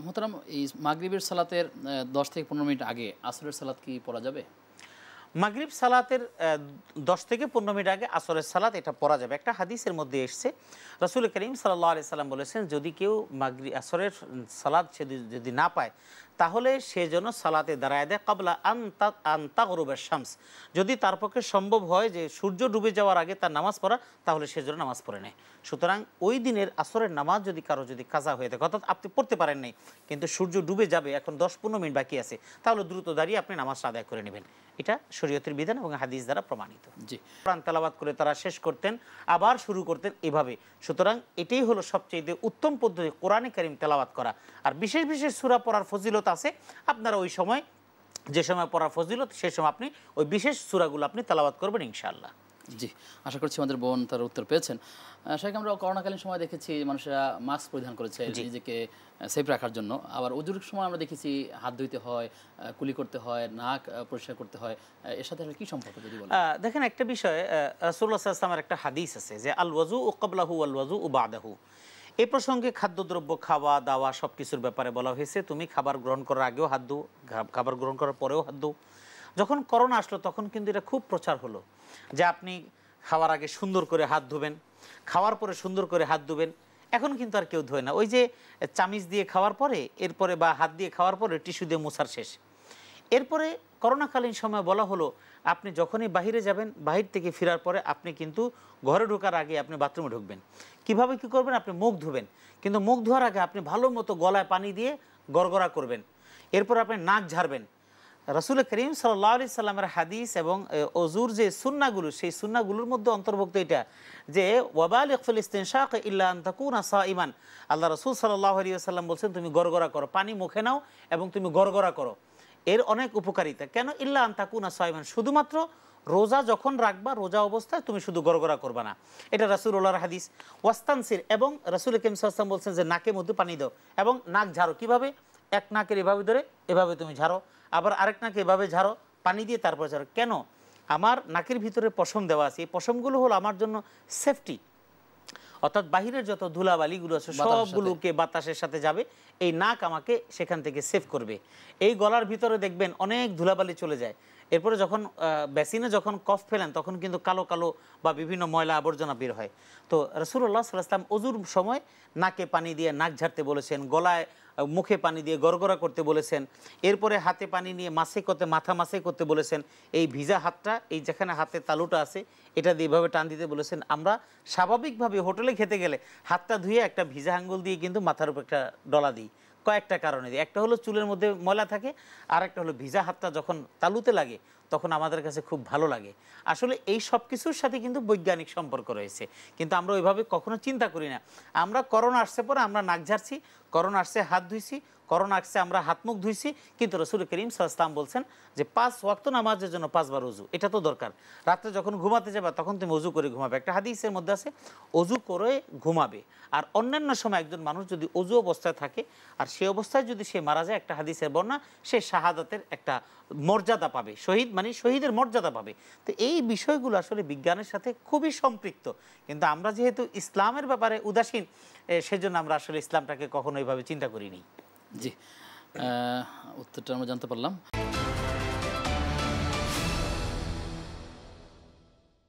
মোহতারাম, এই মাগরিবের সালাতের 10 থেকে 15 মিনিট আগে আসরের সালাত কি পড়া যাবে? মাগরিব সালাতের 10 থেকে 15 মিনিট আগে আসরের সালাত এটা পড়া যাবে। একটা হাদিসের মধ্যে এসছে, রাসূল করিম সাল্লাল্লাহু আলাইহি সাল্লাম বলেছেন, যদি কেউ আসরের সালাত সে যদি না পায়, তাহলে সে যেন সালাতে দাঁড়ায় দেয় ক্বাবলা আন তাগরুবা শামস। যদি তার পক্ষে সম্ভব হয় যে সূর্য ডুবে যাওয়ার আগে তার নামাজ পড়া, তাহলে সে যেন নামাজ পড়ে নেয়। সুতরাং ওই দিনের আসরের নামাজ যদি কারো যদি কাজা হয়ে থাকে, অর্থাৎ আপনি পড়তে পারেন নাই কিন্তু সূর্য ডুবে যাবে, এখন 10-15 মিনিট বাকি আছে, তাহলে দ্রুত দাঁড়িয়ে আপনি নামাজটা আদায় করে নেবেন। এটা শরীয়তের বিধান এবং হাদিস দ্বারা প্রমাণিত। জি, কোরআন তেলাওয়াত করে তারা শেষ করতেন, আবার শুরু করতেন এভাবে। সুতরাং এটাই হলো সবচেয়ে উত্তম পদ্ধতি, কোরআনে কারীম তেলাওয়াত করা। আর বিশেষ বিশেষ সূরা পড়ার ফজিলত আছে, আপনারা ওই সময় যে সময় পড়ার ফজিলত, সেই সময় আপনি ওই বিশেষ সূরাগুলো আপনি তেলাওয়াত করবেন ইনশাআল্লাহ। জি, আশা করছি আমাদের বোন তার উত্তর পেয়েছেন। শেখ, আমরা করোনাকালীন সময় দেখেছি মানুষেরা মাস্ক পরিধান করেছে নিজেকে সেফ রাখার জন্য। আবার অজুর সময় আমরা দেখেছি হাত ধুইতে হয়, কুলি করতে হয়, নাক পরিষ্কার করতে হয়। এর সাথে কি সম্পর্ক যদি বলেন? দেখেন, একটা বিষয়, রাসূলুল্লাহ সাল্লাল্লাহু আলাইহি ওয়াসাল্লামের একটা হাদিস আছে যে আল ওয়াজু ক্বাবলাহু ওয়াল ওয়াজু বাদাহু। এই প্রসঙ্গে খাদ্যদ্রব্য, খাওয়া দাওয়া সব কিছুর ব্যাপারে বলা হয়েছে, তুমি খাবার গ্রহণ করার আগেও হাত ধো, খাবার গ্রহণ করার পরেও হাত ধো। যখন করোনা আসলো তখন কিন্তু এটা খুব প্রচার হলো যে আপনি খাওয়ার আগে সুন্দর করে হাত ধুবেন, খাওয়ার পরে সুন্দর করে হাত ধুবেন। এখন কিন্তু আর কেউ ধোয় না, ওই যে চামিচ দিয়ে খাওয়ার পরে, এরপরে বা হাত দিয়ে খাওয়ার পরে টিস্যু দিয়ে মোছার শেষ। এরপরে করোনাকালীন সময় বলা হলো, আপনি যখনই বাহিরে যাবেন, বাহির থেকে ফেরার পরে আপনি কিন্তু ঘরে ঢোকার আগে আপনি বাথরুমে ঢুকবেন। কিভাবে কি করবেন? আপনি মুখ ধুবেন, কিন্তু মুখ ধোয়ার আগে আপনি ভালো মতো গলায় পানি দিয়ে গড়গড়া করবেন। এরপর আপনি নাক ঝাড়বেন। রাসূল করিম সাল্লাল্লাহু আলাইহি সাল্লামের হাদিস এবং অজুর যে সুন্নাহগুলো, সেই সুন্নাহগুলোর মধ্যে অন্তর্ভুক্ত এটা যে ওয়াবালিগ ফিল ইস্তিনশাক ইল্লা আন তাকুনা সাইমান। আল্লাহ রাসূল সাল্লাল্লাহু আলাইহি ওয়াসাল্লাম বলেন, তুমি গড়গড়া করো, পানি মুখে নাও এবং তুমি গড়গড়া করো। এর অনেক উপকারিতা। কেন? ইল্লা আন তাকুনা সাইমান, শুধুমাত্র রোজা যখন রাখবা, রোজা অবস্থায় তুমি শুধু গড়গড়া করবা না। এটা রাসূলুল্লাহর হাদিস। ওয়াস্তানসির, এবং রাসূল করিম সাল্লাল্লাহু আলাইহি ওয়াসাল্লাম বলছেন যে নাকের মধ্যে পানি দাও এবং নাক ঝাড়ো। কিভাবে? এক নাকের এভাবে ধরে এভাবে তুমি ঝাড়ো, আবার আরেক নাকে এভাবে ঝাড়ো, পানি দিয়ে তারপর ঝাড়ো। কেন? আমার নাকের ভিতরে পশম দেওয়া আছে, এই পশমগুলো হলো আমার জন্য সেফটি, অর্থাৎ বাহিরের যত ধুলাবালিগুলো আছে সবগুলোকে বাতাসের সাথে যাবে, এই নাক আমাকে সেখান থেকে সেভ করবে। এই গলার ভিতরে দেখবেন অনেক ধুলাবালি চলে যায়। এরপরে যখন বেসিনে যখন কফ ফেলেন, তখন কিন্তু কালো কালো বা বিভিন্ন ময়লা আবর্জনা বের হয়। তো রাসূলুল্লাহ সাল্লাল্লাহু আলাইহি ওয়াসাল্লাম অজুর সময় নাকে পানি দিয়ে নাক ঝাড়তে বলেছেন, গলায় মুখে পানি দিয়ে গড়গড়া করতে বলেছেন। এরপরে হাতে পানি নিয়ে মাসে করতে, মাথা মাসে করতে বলেছেন। এই ভিজা হাতটা, এই যেখানে হাতে তালুটা আছে, এটা দিয়ে এভাবে টান দিতে বলেছেন। আমরা স্বাভাবিকভাবে হোটেলে খেতে গেলে হাতটা ধুয়ে একটা ভিজা আঙ্গুল দিয়ে কিন্তু মাথার উপর একটা ডলা দিই, কয়েকটা কারণে দিই। একটা হলো চুলের মধ্যে ময়লা থাকে, আর একটা হলো ভিজা হাতটা যখন তালুতে লাগে তখন আমাদের কাছে খুব ভালো লাগে। আসলে এই সব কিছুর সাথে কিন্তু বৈজ্ঞানিক সম্পর্ক রয়েছে, কিন্তু আমরা ওইভাবে কখনো চিন্তা করি না। আমরা করোনা আসছে পরে আমরা নাক ঝাড়ছি, করোনা আসছে হাত ধুইছি, করোনা আসছে আমরা হাত মুখ ধুইছি, কিন্তু রাসূল করিম সাল্লাল্লাহু আলাইহি ওয়াসাল্লাম বলছেন যে 5 ওয়াক্ত নামাজের জন্য 5 বার ওযু, এটা তো দরকার। রাতে যখন ঘুমাতে যাবে তখন তুমি ওযু করে ঘুমাবে। একটা হাদিসের মধ্যে আছে ওযু করে ঘুমাবে। আর অন্যান্য সময় একজন মানুষ যদি ওযু অবস্থায় থাকে আর সেই অবস্থায় যদি সে মারা যায়, একটা হাদিসের বর্ণনা, সে শাহাদাতের একটা মর্যাদা পাবে, শহীদ মানে শহীদের মর্যাদা পাবে। তো এই বিষয়গুলো আসলে বিজ্ঞানের সাথে খুবই সম্পৃক্ত, কিন্তু আমরা যেহেতু ইসলামের ব্যাপারে উদাসীন, সেজন্য আমরা আসলে ইসলামটাকে কখনো এইভাবে চিন্তা করিনি। জি, উত্তরটা আমরা জানতে পারলাম।